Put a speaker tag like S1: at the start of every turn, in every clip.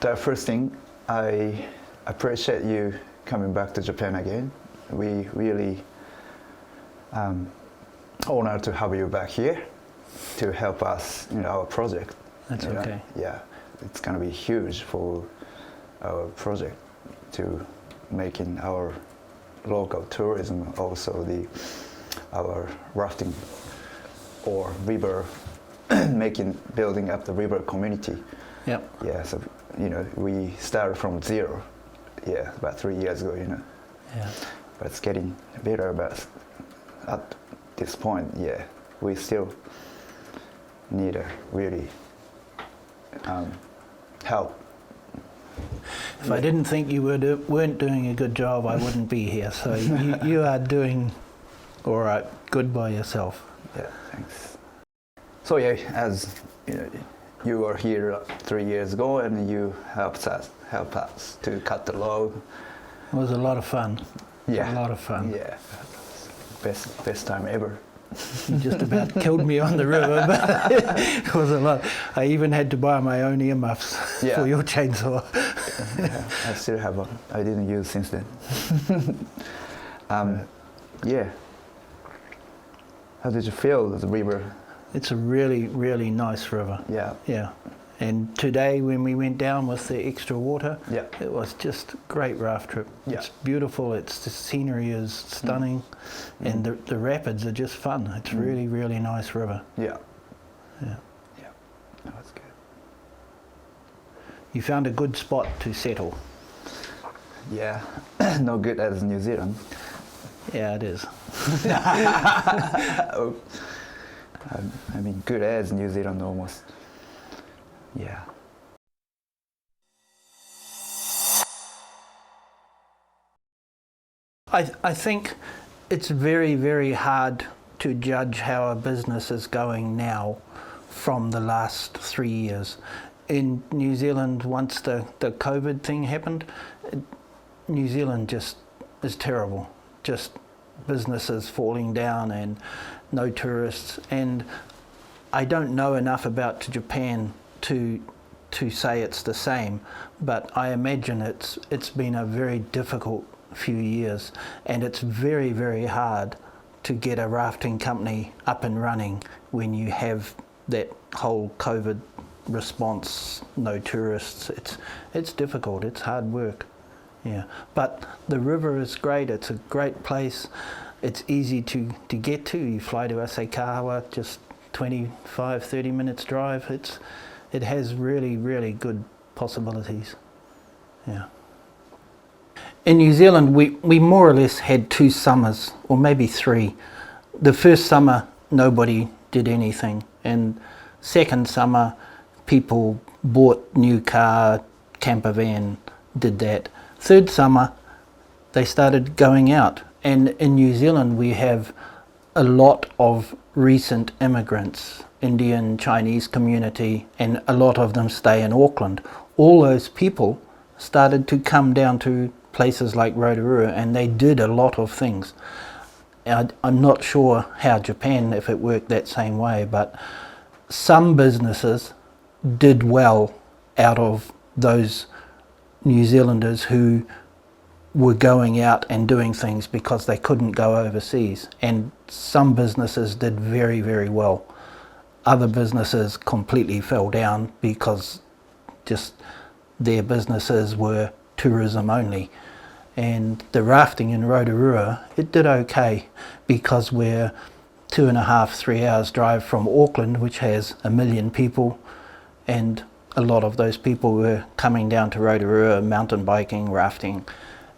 S1: the first thing, I appreciate you coming back to Japan again. We really honored to have you back here to help us in our project.
S2: That's okay.
S1: Yeah, it's gonna be huge for our project to making our local tourism, also our rafting or river, building up the river community.
S2: Yep.
S1: Yeah, so we started from zero. Yeah, about 3 years ago.
S2: Yeah.
S1: But it's getting better. But at this point, yeah, we still need a really help.
S2: If I didn't think you weren't doing a good job, I wouldn't be here. So you are doing all right, good by yourself.
S1: Yeah, thanks. So yeah, as you were here 3 years ago, and you helped us to cut the log.
S2: It was a lot of fun.
S1: Yeah,
S2: a lot of fun.
S1: Yeah, best time ever.
S2: You just about killed me on the river, but it was a lot. I even had to buy my own earmuffs for your chainsaw.
S1: Yeah, I still have one. I didn't use since then. Yeah. How did you feel the river?
S2: It's a really, really nice river.
S1: Yeah.
S2: Yeah. And today when we went down with the extra water, it was just a great raft trip.
S1: Yeah.
S2: It's beautiful, the scenery is stunning, and the rapids are just fun. It's really, really nice river.
S1: Yeah.
S2: Yeah.
S1: Yeah. Oh, that's good.
S2: You found a good spot to settle.
S1: Yeah. No good as New Zealand.
S2: Yeah, it is.
S1: I mean, good as New Zealand almost. Yeah.
S2: I think it's very, very hard to judge how a business is going now from the last 3 years. In New Zealand, once the COVID thing happened, New Zealand just is terrible. Just businesses falling down and no tourists. And I don't know enough about Japan to say it's the same, but I imagine it's been a very difficult few years, and it's very, very hard to get a rafting company up and running when you have that whole COVID response, no tourists. It's difficult, it's hard work. Yeah, but the river is great. It's a great place. It's easy to get to. You fly to Asakawa, just 25-30 minutes drive. It has really, really good possibilities. Yeah. In New Zealand, we more or less had 2 summers, or maybe 3. The first summer, nobody did anything, and second summer, people bought new car, camper van, did that. Third summer, they started going out, and in New Zealand we have a lot of recent immigrants, Indian, Chinese community, and a lot of them stay in Auckland. All those people started to come down to places like Rotorua, and they did a lot of things. I'm not sure how Japan, if it worked that same way, but some businesses did well out of those New Zealanders who were going out and doing things because they couldn't go overseas, and some businesses did very, very well. Other businesses completely fell down because just their businesses were tourism only. And the rafting in Rotorua, it did okay because we're 2.5-3 hours drive from Auckland, which has 1 million people, and a lot of those people were coming down to Rotorua, mountain biking, rafting,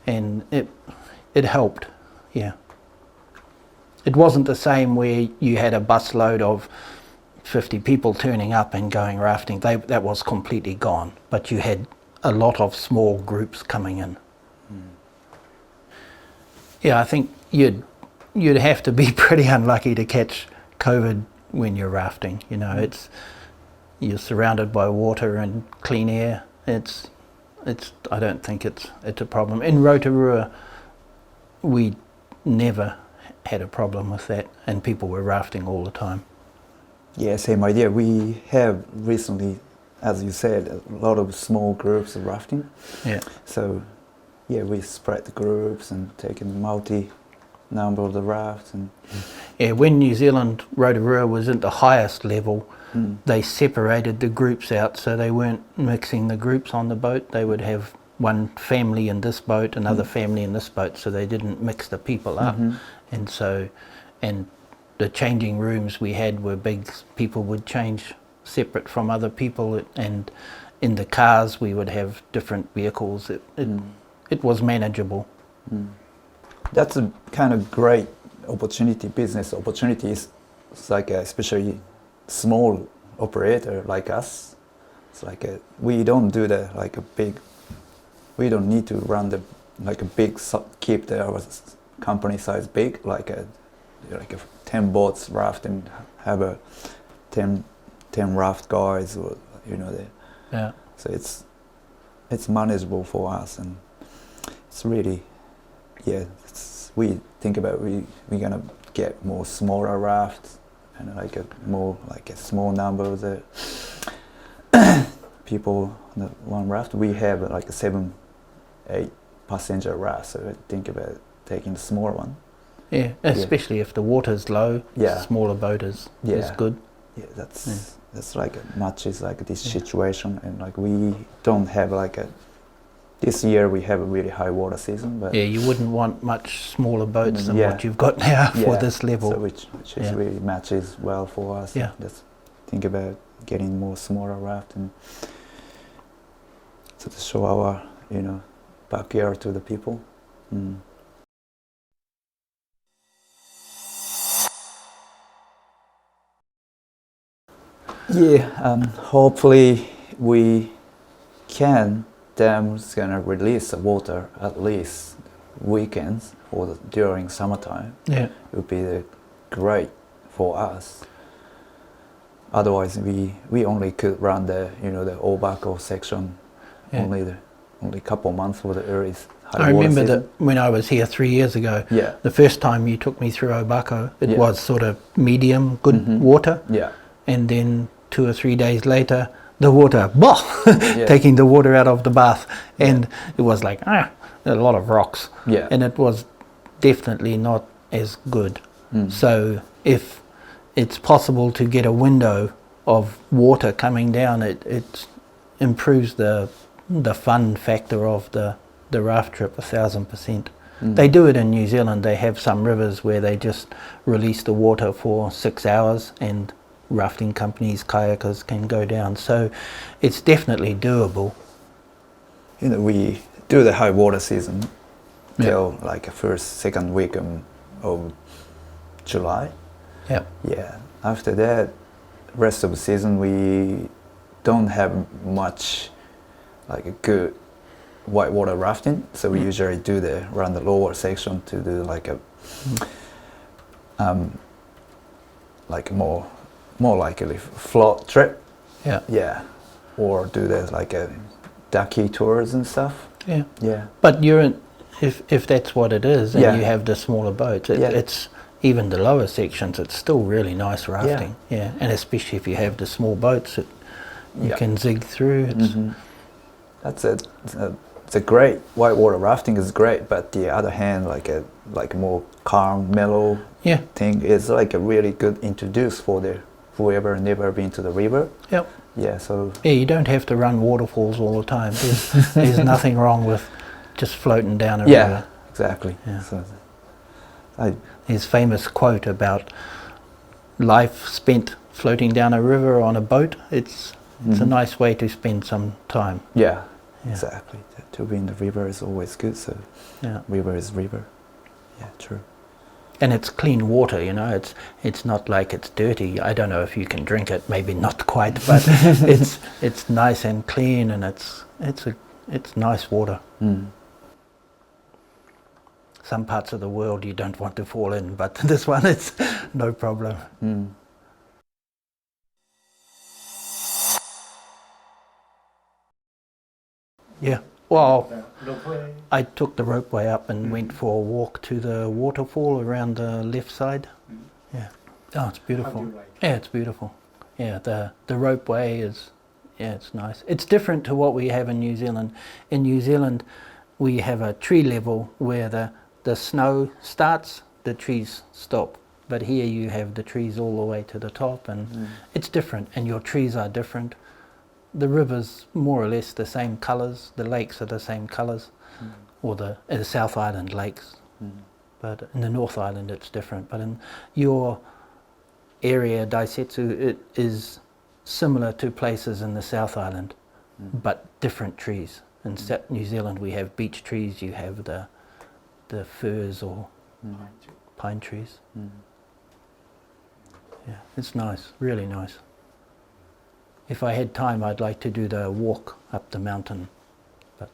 S2: and it helped. Yeah. It wasn't the same where you had a busload of 50 people turning up and going rafting. That was completely gone, but you had a lot of small groups coming in. Yeah, I think you'd have to be pretty unlucky to catch COVID when you're rafting. You're surrounded by water and clean air. I don't think it's a problem. In Rotorua, we never had a problem with that, and people were rafting all the time.
S1: Yeah, same idea. We have recently as you said, a lot of small groups of rafting.
S2: Yeah.
S1: So, yeah, we spread the groups and taking number of the rafts. And
S2: Yeah, when New Zealand Rotorua was at the highest level, they separated the groups out, so they weren't mixing the groups on the boat. They would have one family in this boat, another family in this boat, so they didn't mix the people up. And the changing rooms we had were big. People would change separate from other people, and in the cars we would have different vehicles. It was manageable.
S1: That's a kind of great opportunity, business opportunities. It's like especially small operator like us. It's like we don't do we don't need to run keep our company size big, like a 10 boats raft and have a 10 raft guys, or
S2: Yeah.
S1: So it's manageable for us, and it's really, we think about we're gonna get more smaller rafts and a small number of the people on the one raft. We have like a 7-8 passenger raft, so I think about taking the smaller one.
S2: Yeah, especially if the water's low, smaller boat is good.
S1: Yeah, that's like matches like this situation, and like we don't have this year we have a really high water season, but
S2: you wouldn't want much smaller boats than what you've got now for this level.
S1: So which is really matches well for us.
S2: Yeah.
S1: Just think about getting more smaller raft and to show our backyard to the people. Hopefully we can. Dam's gonna release the water at least weekends during summertime.
S2: Yeah,
S1: it would be great for us. Otherwise, we only could run the Obako section only a couple months for the early high
S2: I
S1: water
S2: remember
S1: season.
S2: that when I was here 3 years ago. The first time you took me through Obako, it was sort of medium, good water.
S1: Yeah.
S2: And then 2 or 3 days later, the water, taking the water out of the bath, and it was like a lot of rocks, and it was definitely not as good. So if it's possible to get a window of water coming down, it improves the fun factor of the raft trip 1,000%. They do it in New Zealand. They have some rivers where they just release the water for 6 hours, and rafting companies, kayakers can go down. So it's definitely doable.
S1: We do the high water season till like the second week of July. Yeah. After that, rest of the season we don't have much like a good whitewater rafting. So we usually run the lower section to do like a more likely float trip. Or do like a ducky tours and stuff.
S2: But if that's what it is, and you have the smaller boats, it's even the lower sections, it's still really nice rafting. And especially if you have the small boats, you can zig through.
S1: That's it. It's a great whitewater rafting is great, but the other hand, like a more calm, mellow thing is like a really good introduce for whoever never been to the river. You don't have to run waterfalls all the time. There's nothing wrong with just floating down a river. Exactly. So
S2: his famous quote about life spent floating down a river on a boat. It's a nice way to spend some time.
S1: Exactly. To be in the river is always good. So river is river. True.
S2: And it's clean water, it's not like it's dirty. I don't know if you can drink it, maybe not quite, but it's nice and clean, and it's nice water. Some parts of the world you don't want to fall in, but this one it's no problem. Well, I took the ropeway up and went for a walk to the waterfall around the left side. Oh, it's beautiful. It's beautiful. The ropeway Yeah, it's nice. It's different to what we have in New Zealand. In New Zealand, we have a tree level where the snow starts, the trees stop. But here you have the trees all the way to the top, and it's different, and your trees are different. The river's more or less the same colours, the lakes are the same colours, or the South Island lakes. But in the North Island it's different. But in your area, Daisetsu, it is similar to places in the South Island, but different trees. In New Zealand we have beech trees, you have the firs or pine trees. Yeah, it's nice, really nice. If I had time, I'd like to do the walk up the mountain, but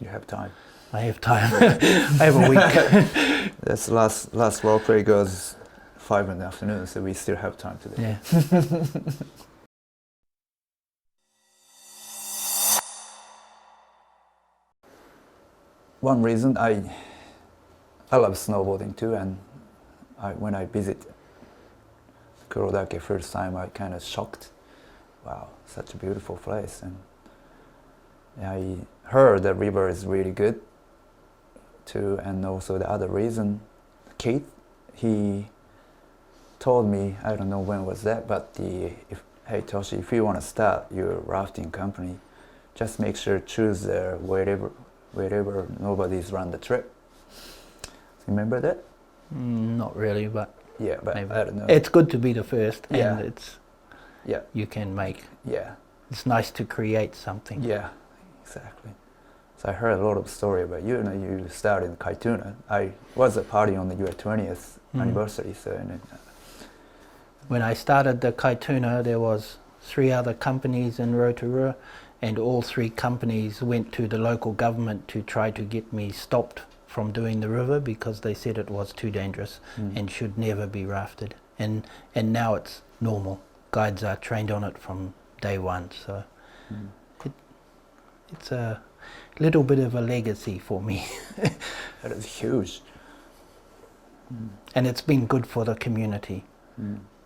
S1: You have time.
S2: I have time. I have a week.
S1: That's last walkway goes 5 in the afternoon, so we still have time today.
S2: Yeah.
S1: One reason I love snowboarding too, and when I visit Kurodake first time, I kind of shocked. Wow, such a beautiful place, and I heard the river is really good too, and also the other reason, Keith, he told me, I don't know when was that, but hey Toshi, if you want to start your rafting company, just make sure choose wherever nobody's run the trip. Remember that?
S2: Not really, but
S1: yeah, but
S2: maybe.
S1: I don't know.
S2: It's good to be the first,
S1: Yeah.
S2: and it's
S1: Yeah,
S2: you can make.
S1: yeah,
S2: It's nice to create something.
S1: yeah, exactly. So I heard a lot of story about you. You started in Kaituna. I was a party on your 20th anniversary, so.
S2: When I started the Kaituna, there was 3 other companies in Rotorua, and all 3 companies went to the local government to try to get me stopped from doing the river because they said it was too dangerous and should never be rafted. And now it's normal. Guides are trained on it from day one, so it's a little bit of a legacy for me.
S1: That is huge.
S2: And it's been good for the community.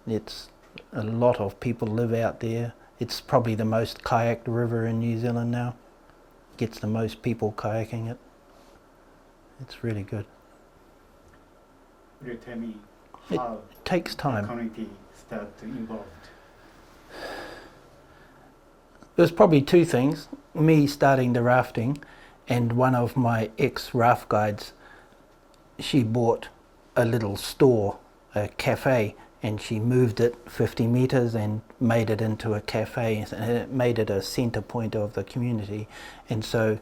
S2: It's a lot of people live out there. It's probably the most kayaked river in New Zealand now. Gets the most people kayaking it. It's really good.
S3: Will you tell me
S2: It
S3: how
S2: takes
S3: the
S2: time.
S3: community start to involve?
S2: There's probably 2 things. Me starting the rafting, and one of my ex-raft guides, she bought a little store, a cafe, and she moved it 50 metres and made it into a cafe, and it made it a centre point of the community. And so,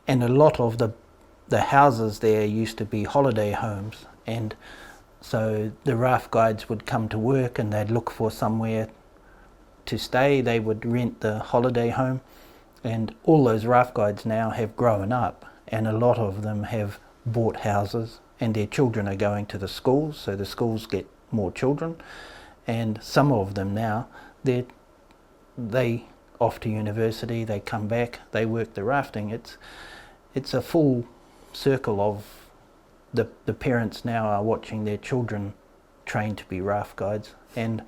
S2: and a lot of the houses there used to be holiday homes, and so the raft guides would come to work and they'd look for somewhere to stay. They would rent the holiday home, and all those raft guides now have grown up, and a lot of them have bought houses, and their children are going to the schools, so the schools get more children, and some of them now they off to university, they come back, they work the rafting. It's a full circle of the parents now are watching their children train to be raft guides, and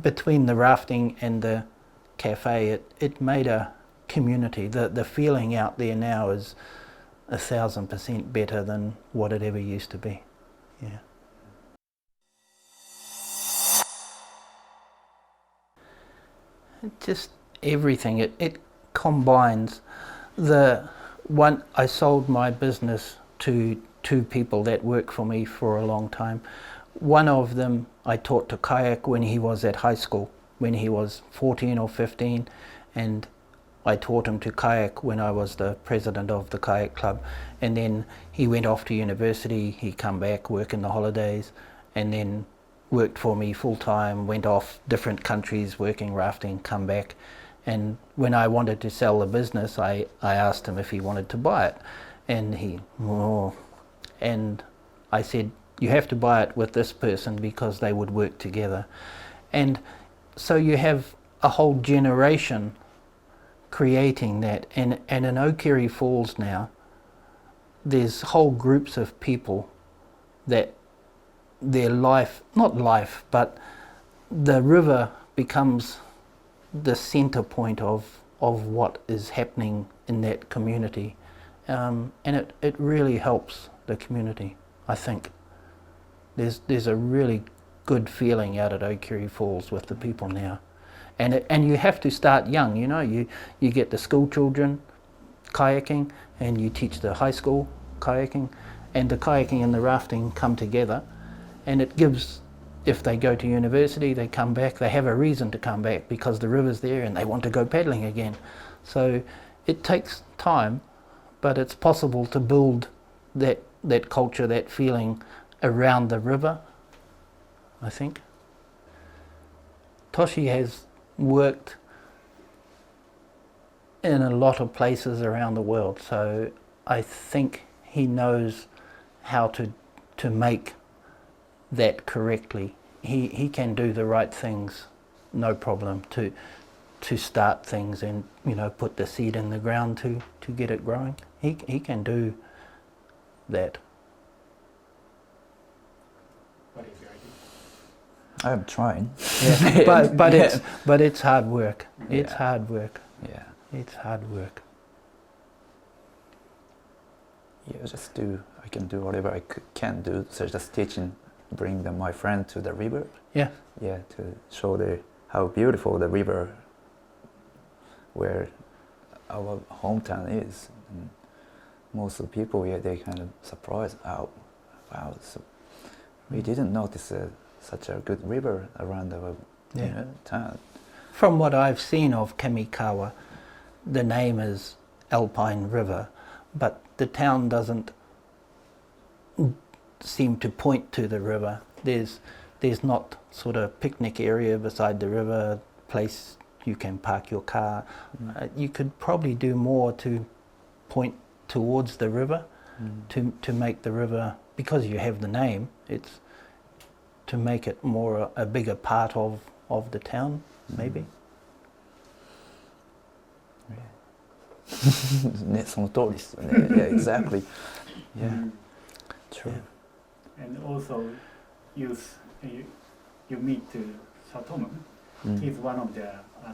S2: between the rafting and the cafe, it made a community. The feeling out there now is 1,000% better than what it ever used to be. Yeah. Just everything. It combines. I sold my business to 2 people that worked for me for a long time. One of them I taught to kayak when he was at high school, when he was 14 or 15, and I taught him to kayak when I was the president of the kayak club. And then he went off to university, he come back, work in the holidays, and then worked for me full time, went off different countries working rafting, come back. And when I wanted to sell the business, I asked him if he wanted to buy it. And and I said, you have to buy it with this person because they would work together. And so you have a whole generation creating that. And in Okere Falls now, there's whole groups of people that their life, not life, but the river becomes the centre point of what is happening in that community, and it really helps the community. I think there's a really good feeling out at Okiri Falls with the people now, and you have to start young. You know, you get the school children kayaking, and you teach the high school kayaking, and the kayaking and the rafting come together, and it gives. If they go to university, they come back, they have a reason to come back because the river's there and they want to go paddling again. So it takes time, but it's possible to build that culture, that feeling around the river, I think. Toshi has worked in a lot of places around the world, so I think he knows how to make that correctly. He can do the right things, no problem, to start things and, you know, put the seed in the ground to get it growing. He can do that.
S3: What is your idea?
S1: I'm trying.
S2: Yeah. but it's hard work. It's
S1: Yeah.
S2: hard work.
S1: Yeah.
S2: It's hard work.
S1: Yeah, I can do whatever I can do. So just teaching, bring my friend to the river.
S2: Yeah.
S1: Yeah, to show how beautiful the river where our hometown is. And most of the people, they kind of surprised. Oh, wow, so we didn't notice such a good river around our town.
S2: From what I've seen of Kamikawa, the name is Alpine River, but the town doesn't seem to point to the river. There's not sort of picnic area beside the river, place you can park your car. You could probably do more to point towards the river, to make the river, because you have the name, it's to make it more a bigger part of the town, maybe.
S1: ね、その通りですよね。Yeah, exactly. Yeah, true.
S3: And also, you meet Satomu. He's one of the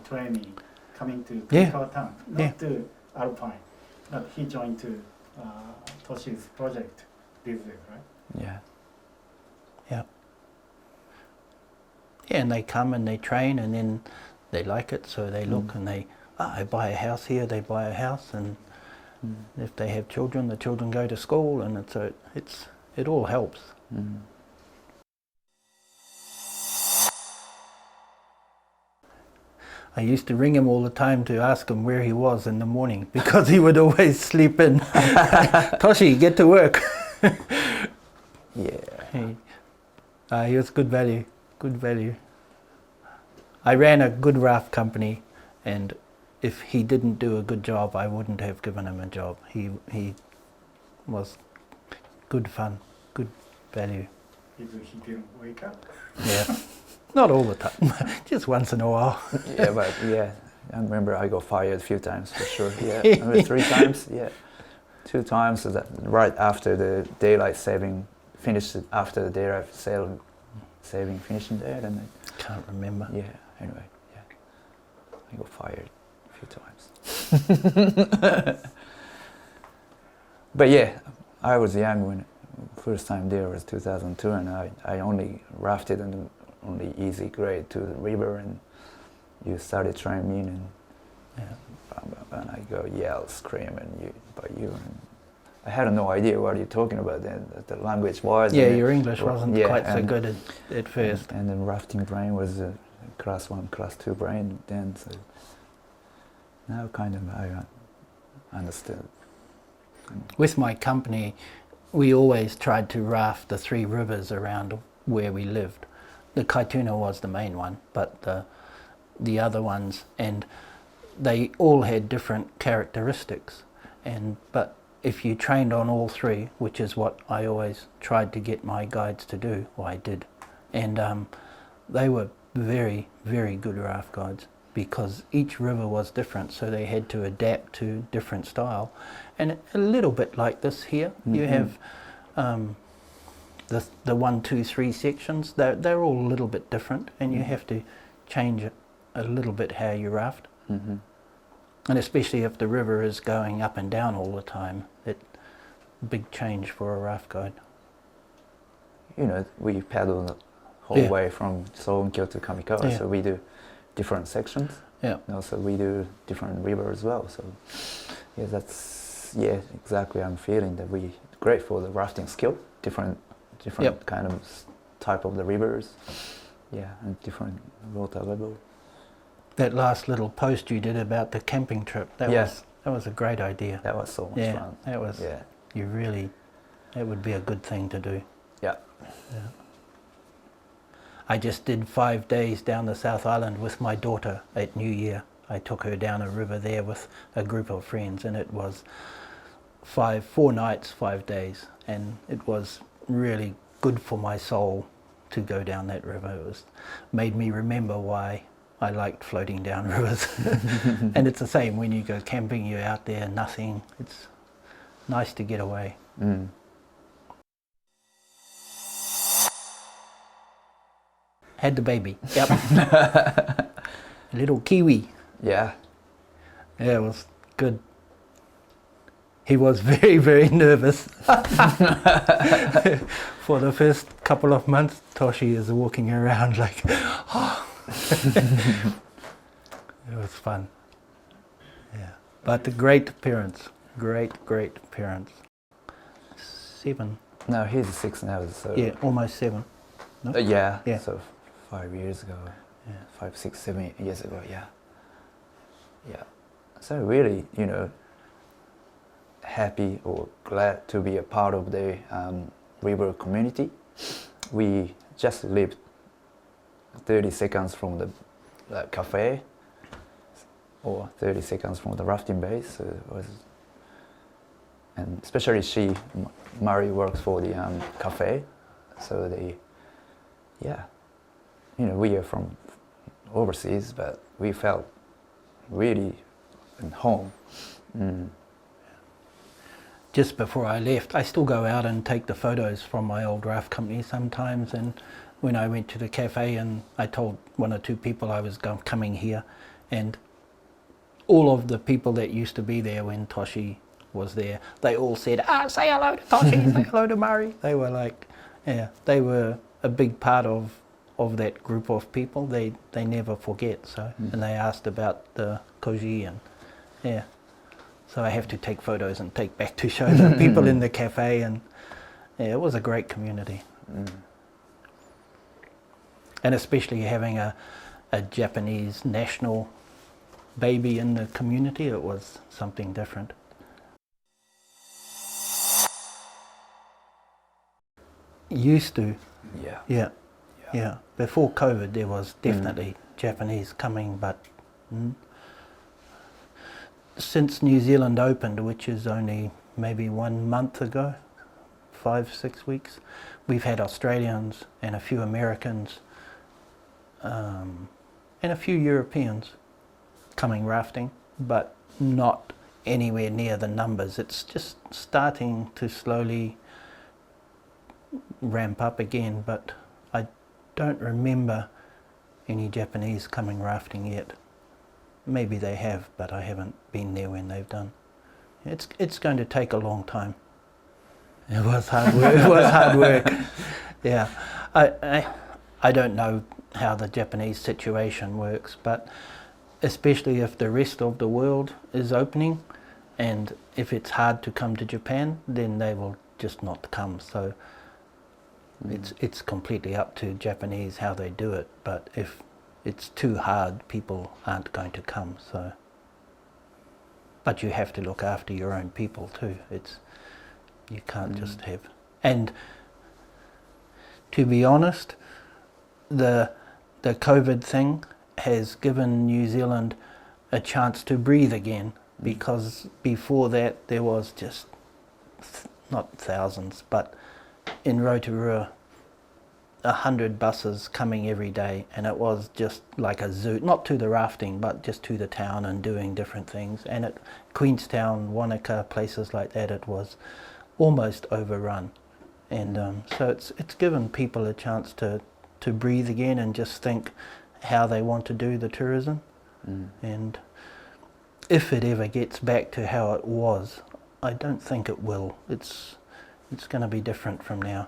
S3: trainee coming to Kamikawa town, not to Alpine, but he joined to Toshi's project this year, right?
S1: Yeah.
S2: Yeah. Yeah, and they come and they train, and then they like it, so they look and they buy a house here, they buy a house, and if they have children, the children go to school, and it all helps. I used to ring him all the time to ask him where he was in the morning because he would always sleep in. Toshi, get to work.
S1: Yeah.
S2: He was good value, good value. I ran a good raft company, and if he didn't do a good job, I wouldn't have given him a job. He was good fun, good value.
S3: Even he didn't wake up.
S2: Yeah, not all the time, just once in a while.
S1: Yeah, but I remember I got fired a few times for sure. Yeah, I mean, 3 times. Yeah, 2 times right after the daylight saving finished. After the daylight saving finishing there, then
S2: Can't remember.
S1: yeah. Anyway, yeah, I got fired a few times. But yeah, I was young when first time there was 2002, and I only rafted on the easy grade to the river, and you started trying me, and I go yell, scream, and I had no idea what you're talking about then, the language was.
S2: Yeah, your English wasn't quite so good at first.
S1: And then rafting brain was class 1, class 2 brain then, so now kind of I understood.
S2: With my company, we always tried to raft the 3 rivers around where we lived. The Kaituna was the main one, but the other ones, and they all had different characteristics. But if you trained on all 3, which is what I always tried to get my guides to do, or I did, and they were very, very good raft guides, because each river was different, so they had to adapt to different style. And a little bit like this here, you have the 1, 2, 3 sections. They're all a little bit different, and you have to change it a little bit how you raft.
S1: Mm-hmm.
S2: And especially if the river is going up and down all the time, it's a big change for a raft guide.
S1: You know, we paddle the whole
S2: Yeah.
S1: way from Sohonkyo to Kamikawa,
S2: Yeah.
S1: so we do different sections.
S2: Yeah.
S1: And also we do different river as well. So yeah, that's exactly. I'm feeling that we great for the rafting skill. Different
S2: Yep.
S1: kind of type of the rivers. Yeah, and different water level.
S2: That last little post you did about the camping trip, that was a great idea.
S1: That was so much
S2: Yeah,
S1: fun.
S2: that was.
S1: Yeah.
S2: That would be a good thing to do.
S1: Yeah.
S2: Yeah. I just did 5 days down the South Island with my daughter at New Year. I took her down a river there with a group of friends, and it was 4 nights, 5 days, and it was really good for my soul to go down that river. It made me remember why I liked floating down rivers. And it's the same when you go camping, you're out there, nothing. It's nice to get away.
S1: Mm.
S2: Had the baby. Yep. Little Kiwi.
S1: Yeah.
S2: Yeah, it was good. He was very, very nervous. For the first couple of months, Toshi is walking around like, oh. It was fun. Yeah. But the great parents. Great parents. 7.
S1: No, he's 6 now, so...
S2: Yeah, almost 7. No?
S1: Yeah,
S2: Yeah.
S1: so 5 years ago.
S2: Yeah.
S1: 5, 6, 7 years ago, yeah. Yeah. So really, you know, happy or glad to be a part of the river community. We just lived 30 seconds from the cafe or 30 seconds from the rafting base. So it was, and especially Mari works for the cafe, so you know, we are from overseas, but we felt really at home. Mm.
S2: Just before I left, I still go out and take the photos from my old raft company sometimes, and when I went to the cafe and I told 1 or 2 people I was coming here, and all of the people that used to be there when Toshi was there, they all said, say hello to Toshi, say hello to Murray. They were like, yeah, they were a big part of that group of people. They never forget. So, and they asked about the koji, and yeah. So I have to take photos and take back to show the people in the cafe, and yeah, it was a great community.
S1: Mm.
S2: And especially having a Japanese national baby in the community, it was something different. Used to.
S1: Yeah.
S2: Yeah. Before COVID, there was definitely Japanese coming, but since New Zealand opened, which is only maybe 1 month ago, 5, 6 weeks, we've had Australians and a few Americans and a few Europeans coming rafting, but not anywhere near the numbers. It's just starting to slowly ramp up again, but I don't remember any Japanese coming rafting yet. Maybe they have, but I haven't been there when they've done. It's going to take a long time. It was hard work. It was hard work. Yeah, I don't know how the Japanese situation works, but especially if the rest of the world is opening, and if it's hard to come to Japan, then they will just not come. So it's completely up to Japanese how they do it. But if it's too hard, people aren't going to come. So, but you have to look after your own people too. You can't just have. And to be honest, the COVID thing has given New Zealand a chance to breathe again, because before that there was just not thousands, but in Rotorua 100 buses coming every day, and it was just like a zoo, not to the rafting but just to the town and doing different things. And at Queenstown, Wanaka, places like that, it was almost overrun. And so it's given people a chance to breathe again and just think, how they want to do the tourism. And if it ever gets back to how it was, I don't think it will. It's going to be different from now.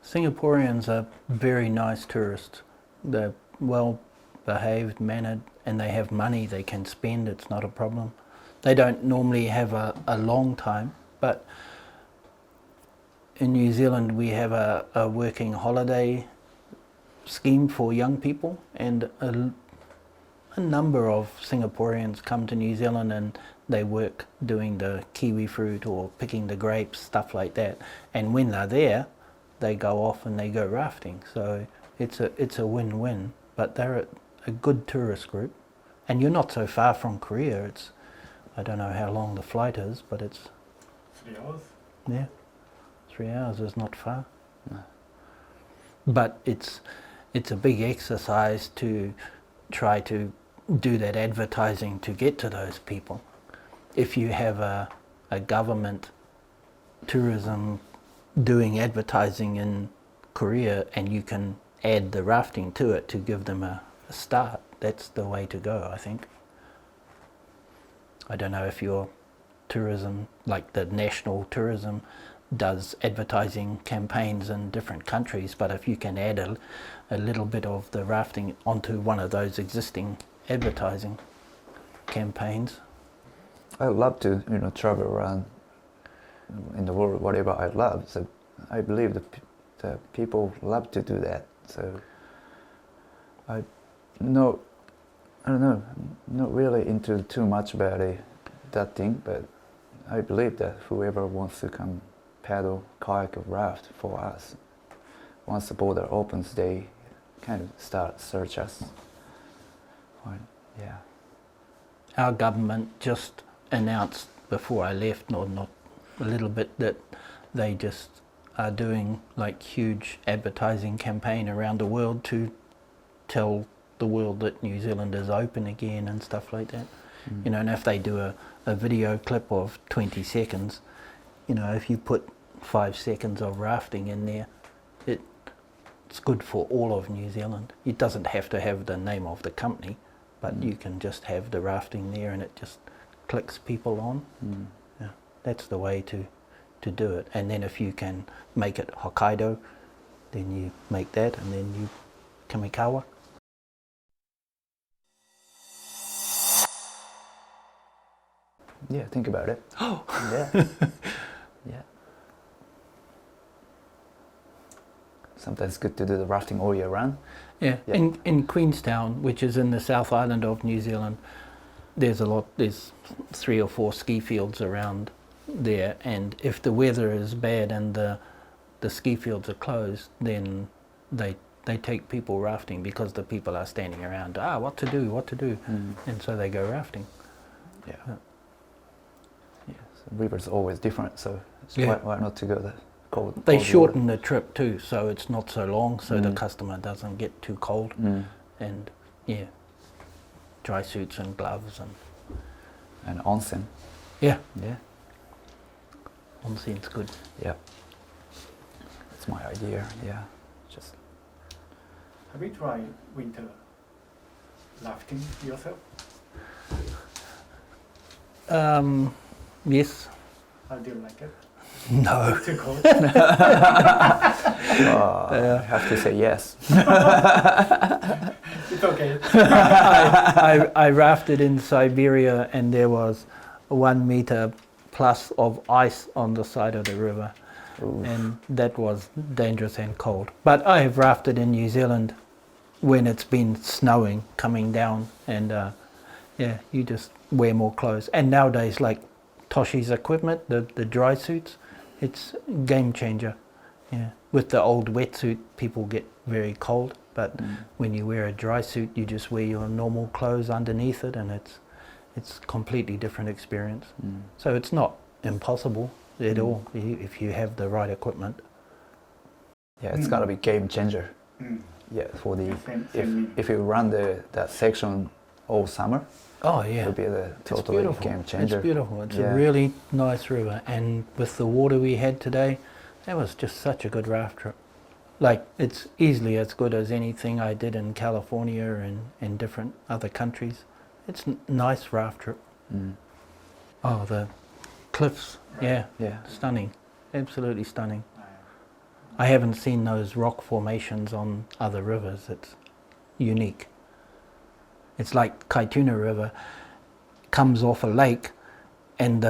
S2: Singaporeans are very nice tourists. They're well behaved, mannered, and they have money they can spend. It's not a problem. They don't normally have a long time, but in New Zealand we have a working holiday scheme for young people, and a number of Singaporeans come to New Zealand and they work doing the kiwi fruit or picking the grapes, stuff like that. And when they're there, they go off and they go rafting. So it's a win-win. But they're a good tourist group, and you're not so far from Korea. I don't know how long the flight is, but it's
S3: 3 hours.
S2: Yeah, 3 hours is not far. No. But it's a big exercise to try to do that advertising to get to those people. If you have a government tourism doing advertising in Korea and you can add the rafting to it to give them a start, that's the way to go, I think. I don't know if your tourism, like the national tourism, does advertising campaigns in different countries, but if you can add a little bit of the rafting onto one of those existing advertising campaigns.
S1: I love to travel around in the world, whatever I love. So I believe the people love to do that. So I don't know, I'm not really into too much about that thing, but I believe that whoever wants to come paddle, kayak, or raft for us, once the border opens, they kind of start search us. Yeah.
S2: Our government just announced before I left, or not a little bit, that they just are doing like huge advertising campaign around the world to tell the world that New Zealand is open again and stuff like that. And if they do a video clip of 20 seconds, if you put 5 seconds of rafting in there, it's good for all of New Zealand. It doesn't have to have the name of the company, but you can just have the rafting there and it just clicks people on. Yeah, that's the way to do it. And then if you can make it Hokkaido, then you make that, and then you Kamikawa.
S1: Yeah, think about it.
S2: Oh,
S1: yeah. Yeah. Sometimes it's good to do the rafting all year round.
S2: Yeah. In Queenstown, which is in the South Island of New Zealand, there's 3 or 4 ski fields around there, and if the weather is bad and the ski fields are closed, then they take people rafting because the people are standing around, what to do, and so they go rafting.
S1: Yeah. Yeah, so river's always different, so why not to go the cold?
S2: They shorten the trip too, so it's not so long, so the customer doesn't get too cold, and dry suits and gloves
S1: and onsen.
S2: Yeah.
S1: Onsen's
S2: good.
S1: Yeah. That's my idea. Yeah. Just.
S3: Have you tried winter rafting yourself?
S2: Yes.
S3: How do you like it?
S2: No.
S3: Too cold?
S1: I have to say yes.
S3: It's okay.
S2: I rafted in Siberia, and there was 1 meter plus of ice on the side of the river.
S1: Ooh.
S2: And that was dangerous and cold. But I have rafted in New Zealand when it's been snowing coming down, and you just wear more clothes. And nowadays, like Toshi's equipment, the dry suits, it's a game changer. Yeah. With the old wetsuit, people get very cold, but when you wear a dry suit, you just wear your normal clothes underneath it, and it's completely different experience. So it's not impossible at all if you have the right equipment.
S1: Yeah, it's gotta be game changer. Yeah, for the if you run that section all summer.
S2: Oh yeah,
S1: it'll be the totally game changer.
S2: It's beautiful. It's a really nice river, and with the water we had today, that was just such a good raft trip. Like, it's easily as good as anything I did in California and different other countries. It's nice raft trip. Oh, the cliffs, yeah, stunning, absolutely stunning. I haven't seen those rock formations on other rivers. It's unique. It's like Kaituna River comes off a lake, and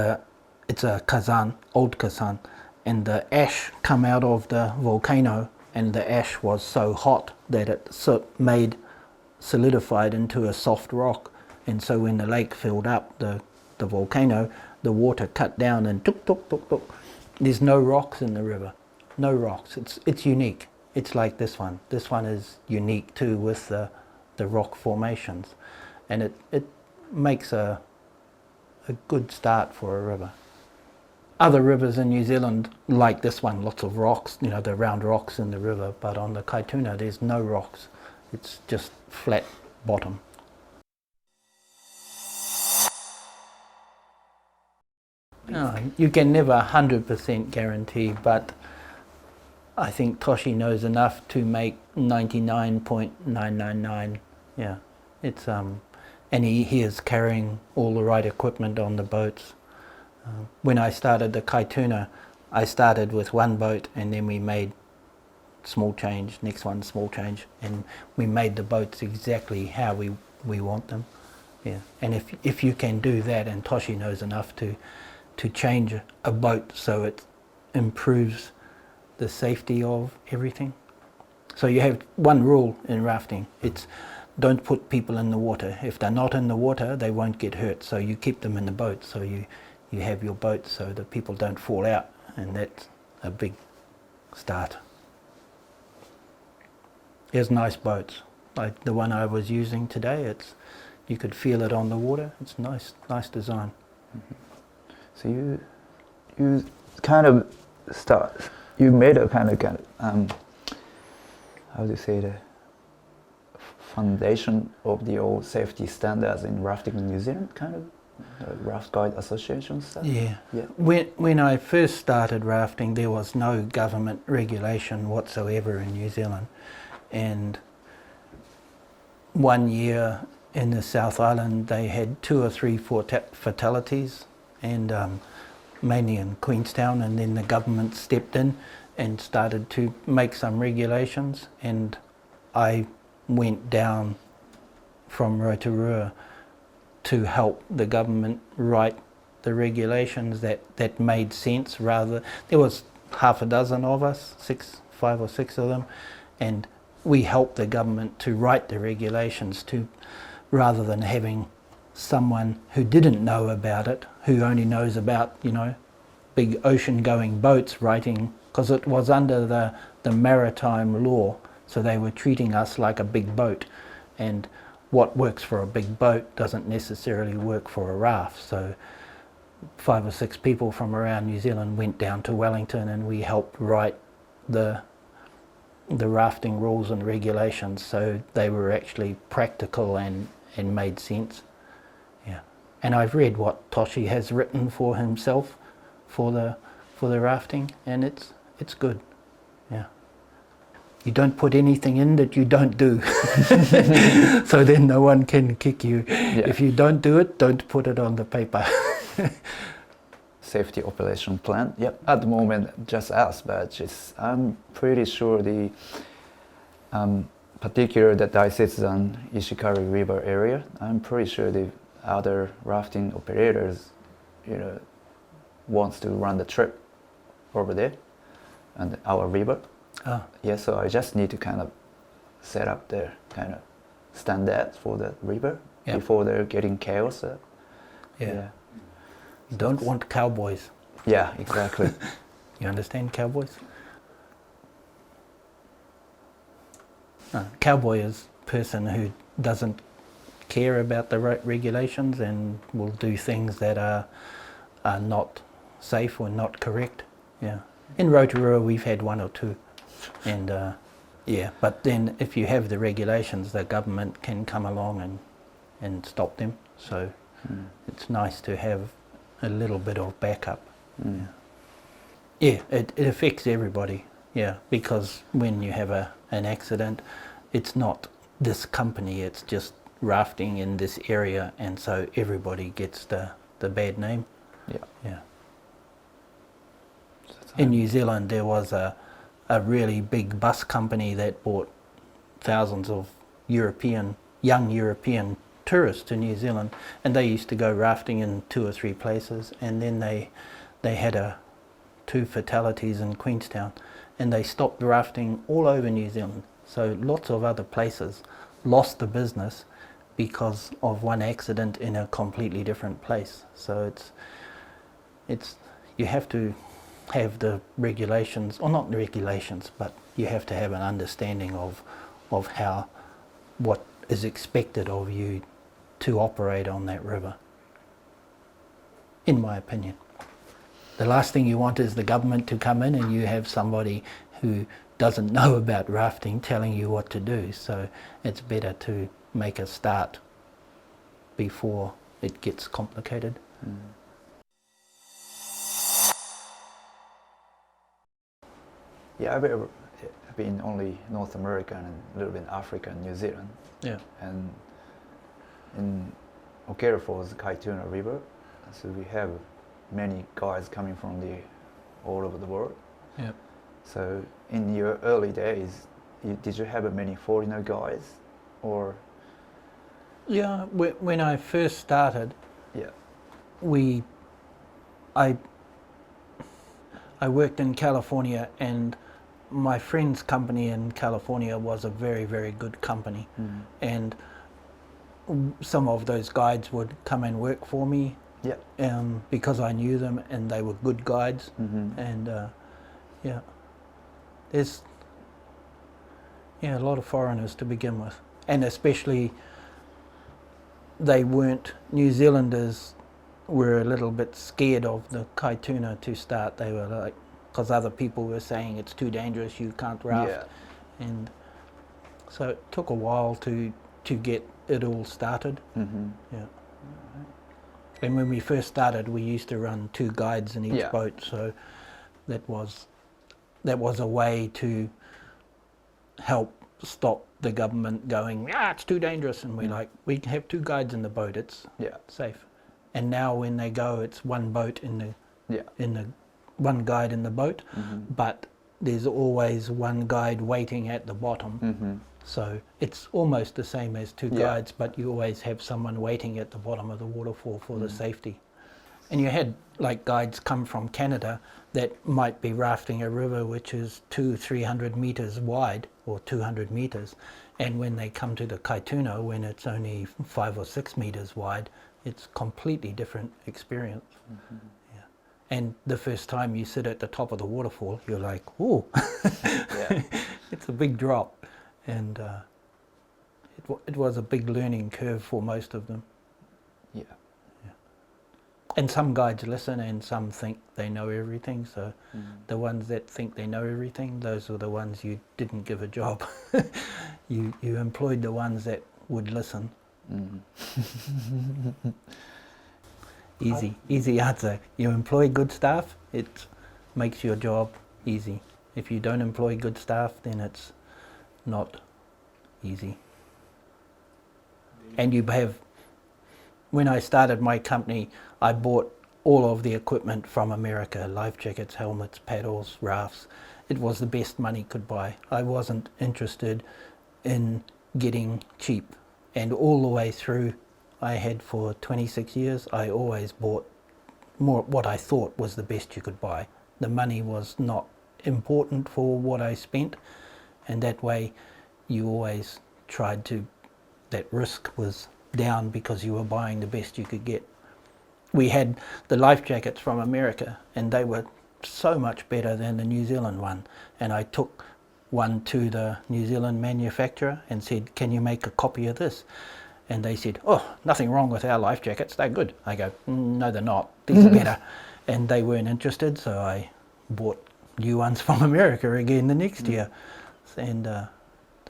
S2: it's a kazan, old kazan, and the ash come out of the volcano, and the ash was so hot that it solidified into a soft rock, and so when the lake filled up, the volcano, the water cut down and tuk tuk tuk tuk. There's no rocks in the river, no rocks. It's unique. It's like this one. This one is unique too, with the rock formations, and it makes a good start for a river. Other rivers in New Zealand, like this one, lots of rocks, you know, the round rocks in the river, but on the Kaituna there's no rocks. It's just flat bottom. You can never 100% guarantee, but I think Toshi knows enough to make 99.999. Yeah, it's and he is carrying all the right equipment on the boats. When I started the Kaituna, I started with one boat, and then we made small change, next one small change, and we made the boats exactly how we want them. Yeah, and if you can do that, and Toshi knows enough to change a boat so it improves the safety of everything. So you have one rule in rafting, it's don't put people in the water. If they're not in the water, they won't get hurt, so you keep them in the boat, so you have your boat so that people don't fall out, and that's a big start. There's nice boats, like the one I was using today. You could feel it on the water. It's nice design.
S1: So you kind of you made a kind of how do you say, the foundation of the old safety standards in rafting in New Zealand, kind of Raft Guide Association stuff?
S2: Yeah. When I first started rafting, there was no government regulation whatsoever in New Zealand, and one year in the South Island they had 2 or 3 fatalities, and mainly in Queenstown, and then the government stepped in and started to make some regulations, and I went down from Rotorua to help the government write the regulations that made sense. There was half a dozen of us, 5 or 6 of them, and we helped the government to write the regulations rather than having someone who didn't know about it, who only knows about, you know, big ocean-going boats writing, because it was under the maritime law, so they were treating us like a big boat, and what works for a big boat doesn't necessarily work for a raft. So 5 or 6 people from around New Zealand went down to Wellington, and we helped write the rafting rules and regulations, so they were actually practical and made sense. Yeah, and I've read what Toshi has written for himself for the rafting, and it's good. Yeah, you don't put anything in that you don't do, so then no one can kick you. Yeah. If you don't do it, don't put it on the paper.
S1: Safety operation plan. Yep. At the moment, just us, but I'm pretty sure the particular that Daisetsuzan Ishikari River area, I'm pretty sure the other rafting operators, you know, wants to run the trip over there and our river. Yeah, so I just need to kind of set up the kind of standards for the river before they're getting chaos.
S2: Yeah. You don't want cowboys.
S1: Yeah, exactly.
S2: You understand cowboys? Cowboy is a person who doesn't care about the regulations and will do things that are not safe or not correct. Yeah. In Rotorua we've had 1 or 2, and but then if you have the regulations, the government can come along and stop them. So it's nice to have a little bit of backup. Yeah, it affects everybody. Yeah, because when you have an accident, it's not this company, it's just rafting in this area, and so everybody gets the bad name.
S1: Yeah.
S2: Yeah. In New Zealand, there was a really big bus company that brought thousands of young European tourists to New Zealand, and they used to go rafting in 2 or 3 places, and then they had 2 fatalities in Queenstown, and they stopped rafting all over New Zealand. So lots of other places lost the business because of one accident in a completely different place. So it's you have to have the regulations, or not regulations, but you have to have an understanding of what is expected of you to operate on that river, in my opinion. The last thing you want is the government to come in and you have somebody who doesn't know about rafting telling you what to do. So it's better to make a start before it gets complicated.
S1: Yeah, I've been only North America and a little bit in Africa and New Zealand.
S2: Yeah.
S1: And in Okera Falls, Kaituna River, so we have many guides coming from all over the world.
S2: Yeah.
S1: So in your early days, did you have many foreigner guides, or?
S2: Yeah, when I first started,
S1: Yeah.
S2: I worked in California, and my friend's company in California was a very, very good company. And some of those guides would come and work for me.
S1: Yeah.
S2: Because I knew them and they were good guides. And yeah, there's a lot of foreigners to begin with, and especially New Zealanders were a little bit scared of the Kaituna to start. They were like, because other people were saying it's too dangerous, you can't raft.
S1: Yeah.
S2: And so it took a while to get it all started. Yeah. And when we first started, we used to run 2 guides in each boat, so that was a way to help stop the government going, it's too dangerous, and we're like, we can have 2 guides in the boat, it's safe. And now when they go, it's 1 boat in the 1 guide in the boat, but there's always 1 guide waiting at the bottom. So it's almost the same as 2 guides, but you always have someone waiting at the bottom of the waterfall for the safety. And you had like guides come from Canada that might be rafting a river which is 200-300 meters wide, or 200 meters, and when they come to the Kaituna, when it's only 5 or 6 meters wide, it's completely different experience. Yeah. And the first time you sit at the top of the waterfall, you're like, ooh, it's a big drop. And it was a big learning curve for most of them.
S1: Yeah.
S2: And some guides listen and some think they know everything, so the ones that think they know everything, those are the ones you didn't give a job. You employed the ones that would listen. Easy answer. You employ good staff, it makes your job easy. If you don't employ good staff, then it's not easy. And when I started my company, I bought all of the equipment from America, life jackets, helmets, paddles, rafts. It was the best money could buy. I wasn't interested in getting cheap. And all the way through, I had for 26 years, I always bought more what I thought was the best you could buy. The money was not important for what I spent, and that way you always tried that risk was down because you were buying the best you could get. We had the life jackets from America, and they were so much better than the New Zealand one, and I took one to the New Zealand manufacturer and said, can you make a copy of this? And they said, nothing wrong with our life jackets, they're good. I go, no they're not, these are better. And they weren't interested, so I bought new ones from America again the next year. And the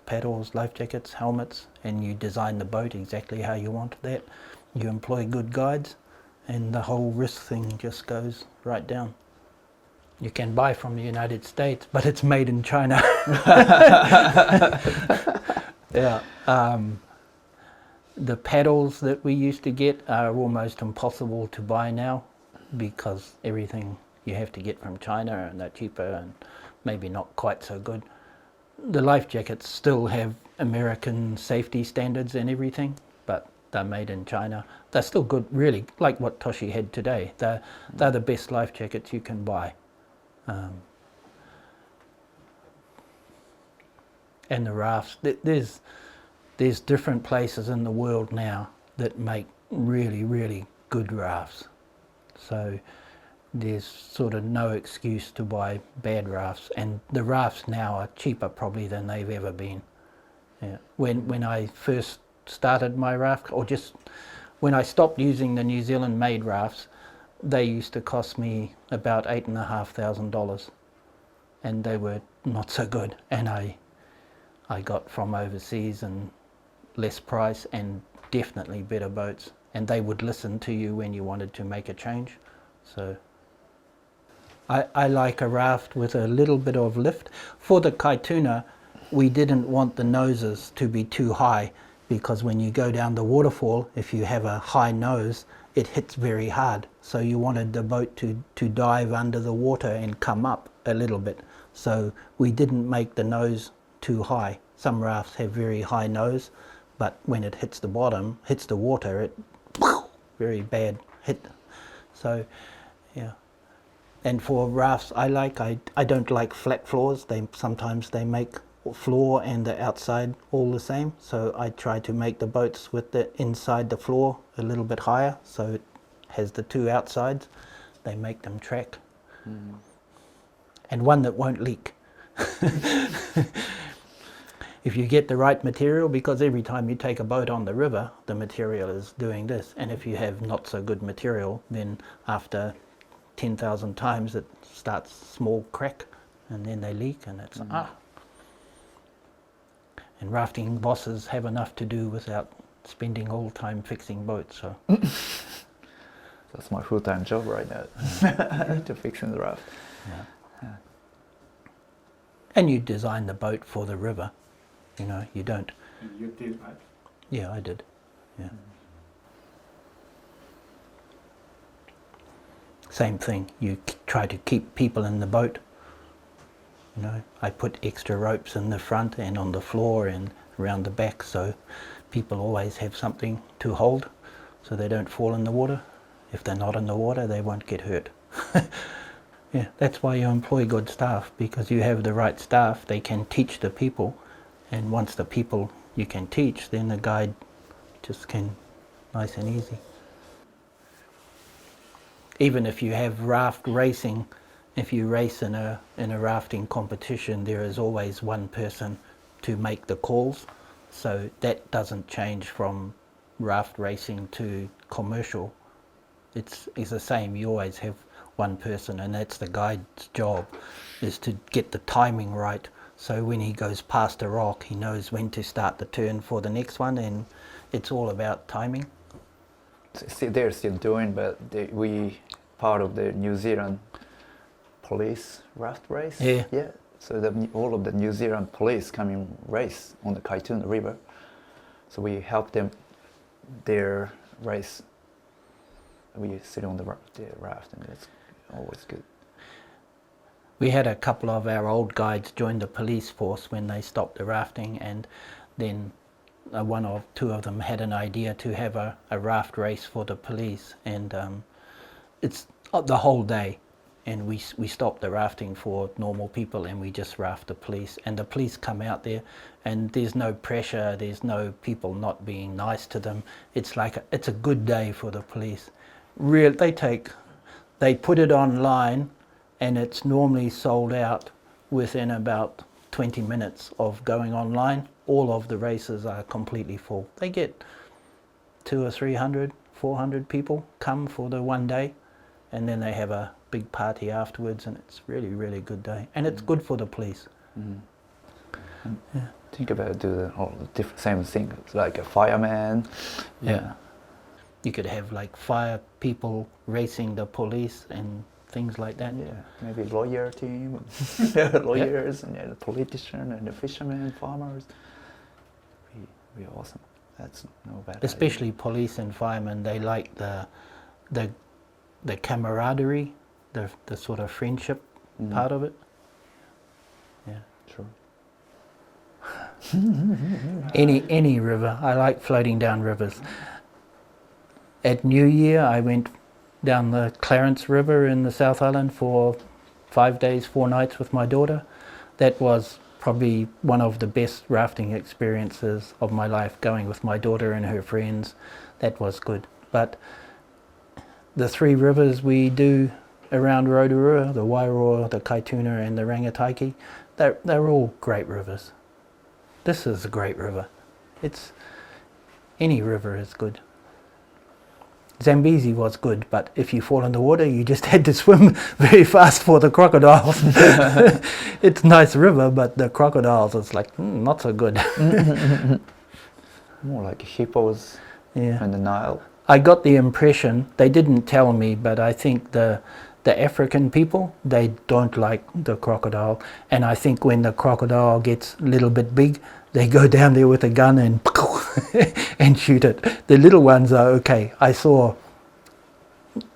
S2: paddles, life jackets, helmets, and you design the boat exactly how you wanted that. You employ good guides, and the whole risk thing just goes right down. You can buy from the United States, but it's made in China. Yeah. The paddles that we used to get are almost impossible to buy now because everything you have to get from China and they're cheaper and maybe not quite so good. The life jackets still have American safety standards and everything, but they're made in China. They're still good, really, like what Toshi had today. They're the best life jackets you can buy. And the rafts, there's different places in the world now that make really, really good rafts. So there's sort of no excuse to buy bad rafts, and the rafts now are cheaper probably than they've ever been. Yeah. When I first started my raft, or just when I stopped using the New Zealand made rafts, they used to cost me about $8,500, and they were not so good, and I got from overseas and less price and definitely better boats, and they would listen to you when you wanted to make a change. So I like a raft with a little bit of lift. For the kaituna, we didn't want the noses to be too high, because when you go down the waterfall, if you have a high nose, it hits very hard. So you wanted the boat to dive under the water and come up a little bit. So we didn't make the nose too high. Some rafts have very high nose, but when it hits the bottom, hits the water, it very bad hit. So yeah. And for rafts, I don't like flat floors. Sometimes they make floor and the outside all the same. So I try to make the boats with the inside the floor a little bit higher, so it has the two outsides. They make them track. And one that won't leak. If you get the right material, because every time you take a boat on the river, the material is doing this. And if you have not so good material, then after 10,000 times it starts small crack, and then they leak, and it's And rafting bosses have enough to do without spending all time fixing boats. So
S4: that's my full-time job right now, to fixing the raft.
S2: Yeah. And you design the boat for the river. You know, you don't.
S3: You did, right?
S2: Yeah, I did. Yeah. Same thing. You try to keep people in the boat. You know, I put extra ropes in the front and on the floor and around the back, so people always have something to hold, so they don't fall in the water. If they're not in the water, they won't get hurt. Yeah, that's why you employ good staff, because you have the right staff. They can teach the people, and once the people you can teach, then the guide just can, nice and easy. Even if you have raft racing, if you race in a rafting competition, there is always one person to make the calls, so that doesn't change from raft racing to commercial. It's the same. You always have one person, and that's the guide's job, is to get the timing right. So when he goes past a rock, he knows when to start the turn for the next one, and it's all about timing.
S4: They're still doing, but we part of the New Zealand police raft race.
S2: Yeah.
S4: Yeah. So all of the New Zealand police come in race on the Kaituna River. So we help them their race. We sit on the raft, and it's always good.
S2: We had a couple of our old guides join the police force when they stopped the rafting, and then one or two of them had an idea to have a raft race for the police, and it's the whole day, and we stop the rafting for normal people, and we just raft the police, and the police come out there, and there's no pressure, there's no people not being nice to them. It's like it's a good day for the police. They put it online, and it's normally sold out within about 20 minutes of going online. All of the races are completely full. They get 200 or 300, 400 people come for the one day, and then they have a big party afterwards, and it's really, really good day. And it's good for the police. Yeah.
S4: Think about all the different same thing. It's like a fireman.
S2: Yeah. You could have like fire people racing the police, and things like that.
S4: Yeah, maybe lawyer team, lawyers, and the politician and the fishermen, farmers. We're awesome. That's no bad.
S2: Especially police and firemen, they like the camaraderie, the sort of friendship part of it. Yeah.
S4: True.
S2: Any river. I like floating down rivers. At New Year, I went down the Clarence River in the South Island for 5 days, 4 nights with my daughter. That was probably one of the best rafting experiences of my life, going with my daughter and her friends. That was good. But the 3 rivers we do around Rotorua, the Wairoa, the Kaituna and the Rangataiki, they're all great rivers. This is a great river. Any river is good. Zambezi was good, but if you fall in the water, you just had to swim very fast for the crocodiles. It's a nice river, but the crocodiles, it's like, not so good.
S4: More like hippos and the Nile.
S2: I got the impression, they didn't tell me, but I think the African people, they don't like the crocodile. And I think when the crocodile gets a little bit big, they go down there with a gun and and shoot it. The little ones are okay. I saw,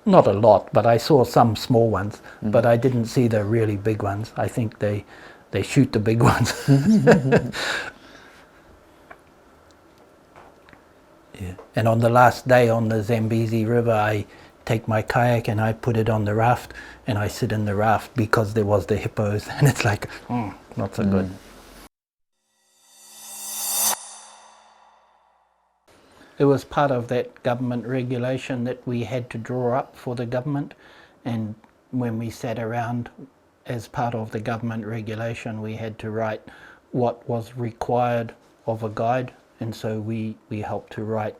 S2: not a lot, but I saw some small ones, but I didn't see the really big ones. I think they shoot the big ones. Yeah. And on the last day on the Zambezi River, I take my kayak and I put it on the raft and I sit in the raft because there was the hippos, and it's like, not so good. It was part of that government regulation that we had to draw up for the government, and when we sat around as part of the government regulation, we had to write what was required of a guide, and so we helped to write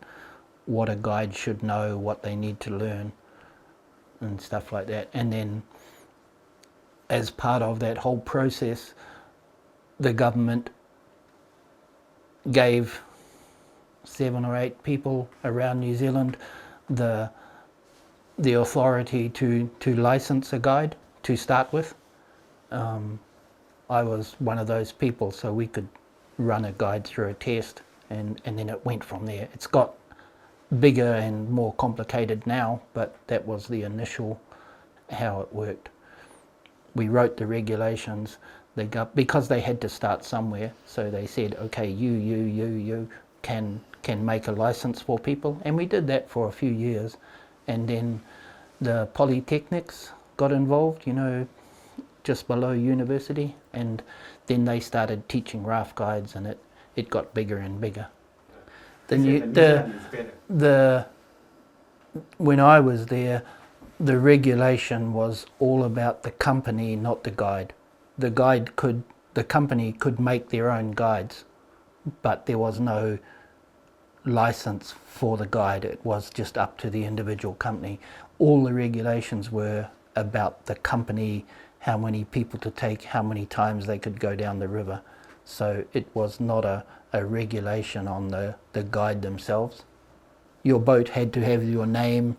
S2: what a guide should know, what they need to learn and stuff like that. And then as part of that whole process, the government gave 7 or 8 people around New Zealand the authority to license a guide to start with. I was one of those people, so we could run a guide through a test, and then it went from there. It's got bigger and more complicated now, but that was the initial how it worked. We wrote the regulations, because they had to start somewhere, so they said, okay, you can make a license for people, and we did that for a few years. And then the polytechnics got involved, just below university, and then they started teaching raft guides, and it got bigger and bigger. When I was there, the regulation was all about the company, not the guide. The company could make their own guides, but there was no license for the guide. It was just up to the individual company. All the regulations were about the company, how many people to take, how many times they could go down the river. So it was not a regulation on the guide themselves. Your boat had to have your name,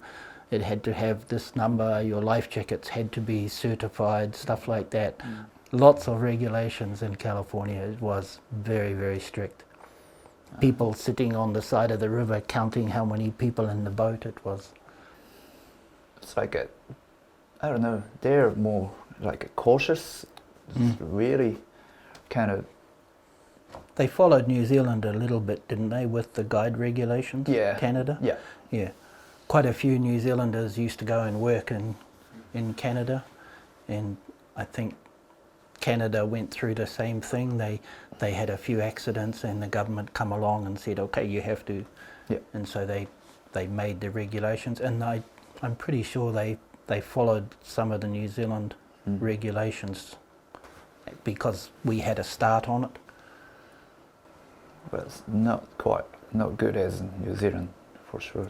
S2: it had to have this number, your life jackets had to be certified, stuff like that. Lots of regulations in California. It was very, very strict. People sitting on the side of the river counting how many people in the boat.
S4: It's like I don't know, they're more like cautious, really kind of.
S2: They followed New Zealand a little bit, didn't they, with the guide regulations?
S4: Yeah.
S2: Canada? Yeah. Quite a few New Zealanders used to go and work in Canada, and I think Canada went through the same thing. They had a few accidents, and the government come along and said, okay, you have to.
S4: Yeah.
S2: And so they made the regulations, and I'm pretty sure they followed some of the New Zealand regulations because we had a start on it.
S4: But it's not good as New Zealand, for sure.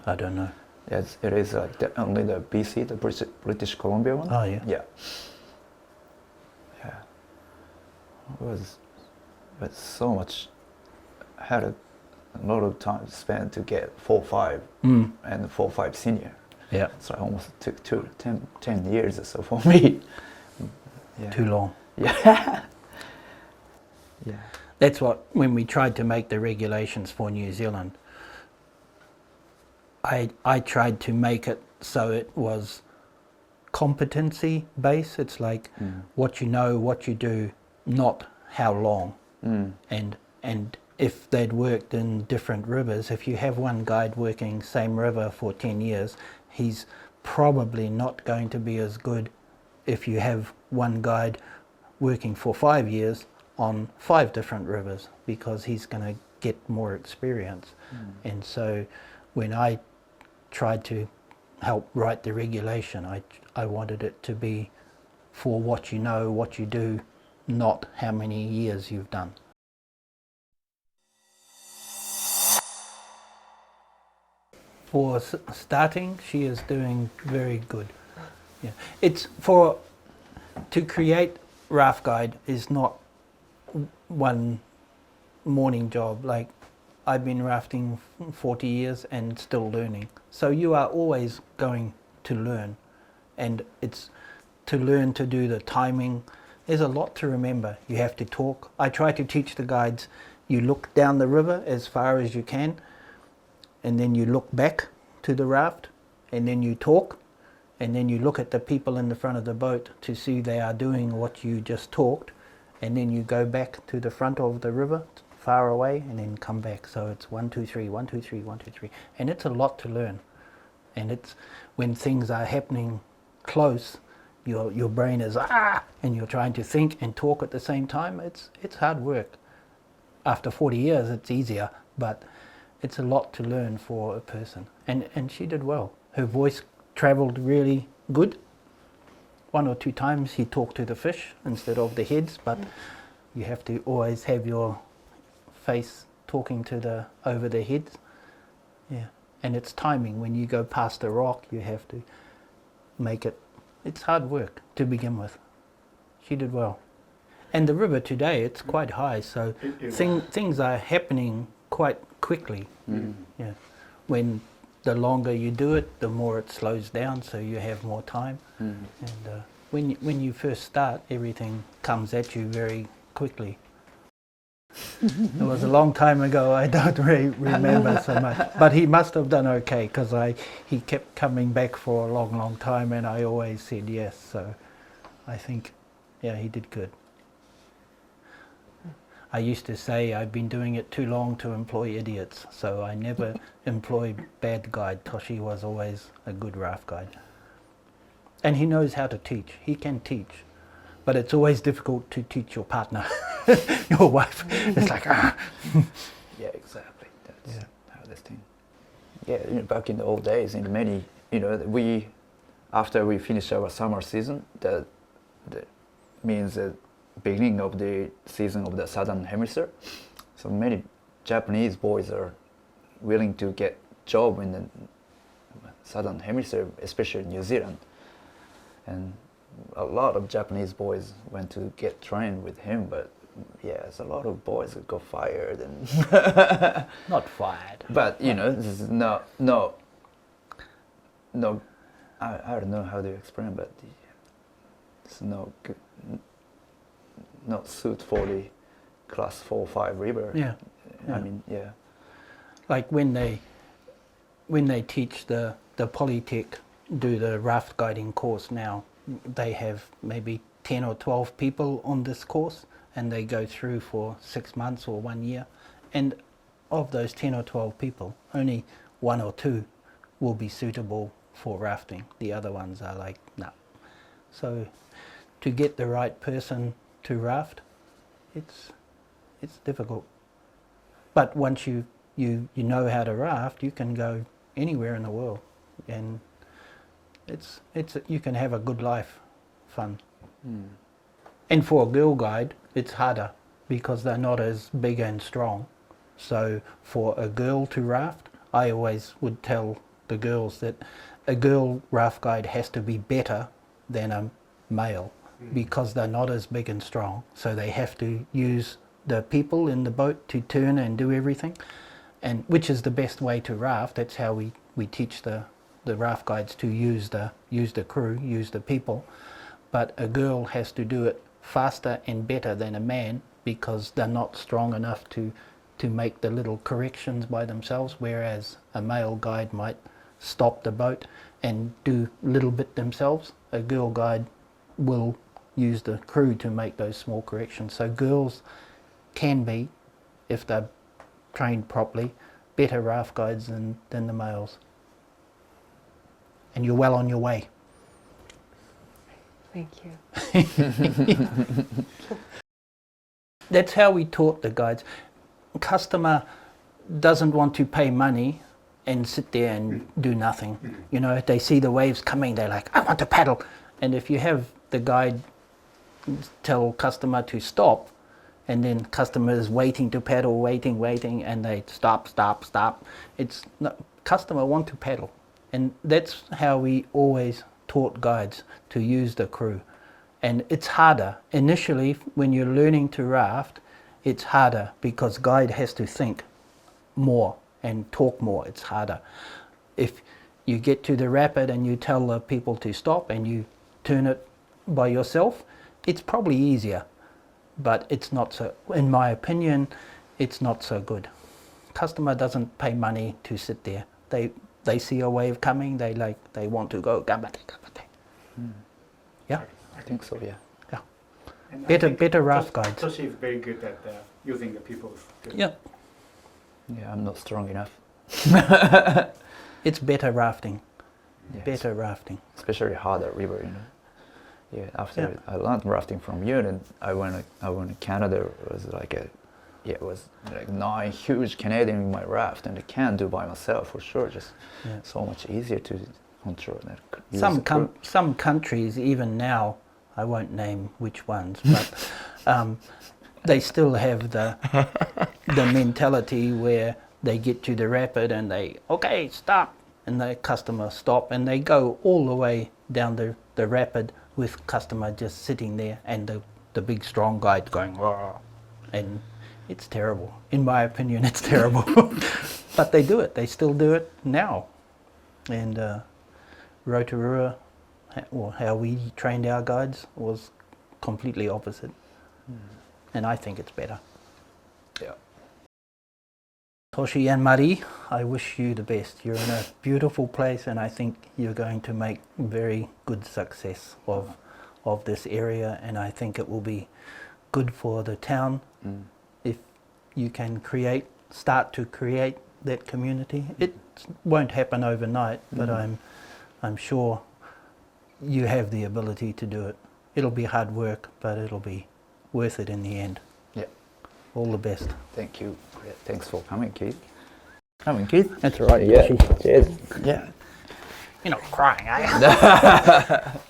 S2: I don't know.
S4: Yes, it is like only the BC, the British Columbia one.
S2: Oh yeah.
S4: Yeah. But so much. I had a lot of time spent to get 4.5 and 4.5 senior.
S2: Yeah.
S4: So it almost took 10 years or so for me. Yeah.
S2: Too long.
S4: Yeah. Yeah.
S2: That's what, when we tried to make the regulations for New Zealand, I tried to make it so it was competency based. It's like what you know, what you do, not how long. And if they'd worked in different rivers, if you have one guide working same river for 10 years, he's probably not going to be as good if you have one guide working for 5 years on 5 different rivers, because he's going to get more experience. And so when I tried to help write the regulation, I wanted it to be for what you know, what you do, not how many years you've done. For starting, she is doing very good. Yeah, it's to create raft guide is not one morning job. Like, I've been rafting 40 years and still learning. So you are always going to learn, and it's to learn to do the timing. There's a lot to remember. You have to talk. I try to teach the guides, you look down the river as far as you can, and then you look back to the raft, and then you talk, and then you look at the people in the front of the boat to see they are doing what you just talked, and then you go back to the front of the river, far away, and then come back. So it's 1, 2, 3, 1, 2, 3, 1, 2, 3. And it's a lot to learn. And it's when things are happening close, your brain is and you're trying to think and talk at the same time. It's hard work. After 40 years, it's easier, but it's a lot to learn for a person. And she did well. Her voice traveled really good. 1 or 2 times he talked to the fish instead of the heads, but you have to always have your face talking to over the heads. Yeah. And it's timing. When you go past a rock, you have to make it. It's hard work to begin with. She did well. And the river today, it's quite high, so things are happening quite quickly. Yeah. When the longer you do it, the more it slows down, so you have more time. And when you first start, everything comes at you very quickly. It was a long time ago. I don't really remember so much, but he must have done okay, because he kept coming back for a long time, and I always said yes. So I think, yeah, he did good. I used to say I've been doing it too long to employ idiots, so I never employ bad guide. Toshi was always a good raft guide, and he knows how to teach. He can teach, but it's always difficult to teach your partner, your wife. It's like
S4: Yeah, exactly. That's how this thing. Yeah, back in the old days, in many, after we finish our summer season, that means the beginning of the season of the southern hemisphere. So many Japanese boys are willing to get job in the southern hemisphere, especially New Zealand. And a lot of Japanese boys went to get trained with him, but yeah, there's a lot of boys that got fired and
S2: not fired.
S4: But this is no. I don't know how to explain, but it's no good, not suit for the class 4 or 5 river.
S2: Yeah.
S4: I mean, yeah.
S2: Like when they teach the Polytech, do the raft guiding course now, they have maybe 10 or 12 people on this course, and they go through for 6 months or 1 year, and of those 10 or 12 people, only 1 or 2 will be suitable for rafting. The other ones are like, no. So to get the right person to raft, it's difficult. But once you know how to raft, you can go anywhere in the world, and you can have a good life, fun. And for a girl guide, it's harder because they're not as big and strong. So for a girl to raft, I always would tell the girls that a girl raft guide has to be better than a male, because they're not as big and strong. So they have to use the people in the boat to turn and do everything, and which is the best way to raft. That's how we teach the the raft guides to use the crew, use the people, but a girl has to do it faster and better than a man because they're not strong enough to make the little corrections by themselves, whereas a male guide might stop the boat and do a little bit themselves. A girl guide will use the crew to make those small corrections. So girls can be, if they're trained properly, better raft guides than the males. And you're well on your way.
S5: Thank you.
S2: That's how we taught the guides. Customer doesn't want to pay money and sit there and do nothing. You know, if they see the waves coming, they're like, I want to paddle. And if you have the guide tell customer to stop, and then customer is waiting to paddle, waiting, and they stop. It's not, customer want to paddle. And that's how we always taught guides to use the crew. And it's harder. Initially, when you're learning to raft, it's harder because guide has to think more and talk more. It's harder. If you get to the rapid and you tell the people to stop and you turn it by yourself, it's probably easier. But it's not so, in my opinion, it's not so good. Customer doesn't pay money to sit there. They see a wave coming, they want to go gambate. Yeah?
S4: I think so, yeah.
S2: Yeah.
S3: And I think
S2: Better raft guides.
S3: Toshi is very good at using the people's skills.
S2: Yeah.
S4: Yeah, I'm not strong enough.
S2: It's better rafting.
S4: Yeah,
S2: Better rafting.
S4: especially harder river, you know. Yeah, after
S2: Yeah.
S4: I learned rafting from you, and I went to Canada. It was like it was like 9 huge Canadian in my raft, and I can't do by myself for sure. Just so much easier to control and use the crew.
S2: Some countries, even now, I won't name which ones, but they still have the mentality where they get to the rapid and they, okay, stop, and the customer stop, and they go all the way down the rapid with customer just sitting there and the big strong guide going, "Rah," and it's terrible. In my opinion, it's terrible. But they do it. They still do it now. And Rotorua, or how we trained our guides, was completely opposite. And I think it's better.
S4: Yeah.
S2: Toshi and Mari, I wish you the best. You're in a beautiful place, and I think you're going to make very good success of this area, and I think it will be good for the town if you can start to create that community. It won't happen overnight, but I'm sure you have the ability to do it. It'll be hard work, but it'll be worth it in the end.
S4: Yeah.
S2: All the best.
S4: Thank you. Yeah, thanks for coming, Keith. Coming, Keith.
S2: That's all right.
S4: Yeah.
S2: Toshi.
S4: Cheers. Yeah.
S2: You're not crying, are you?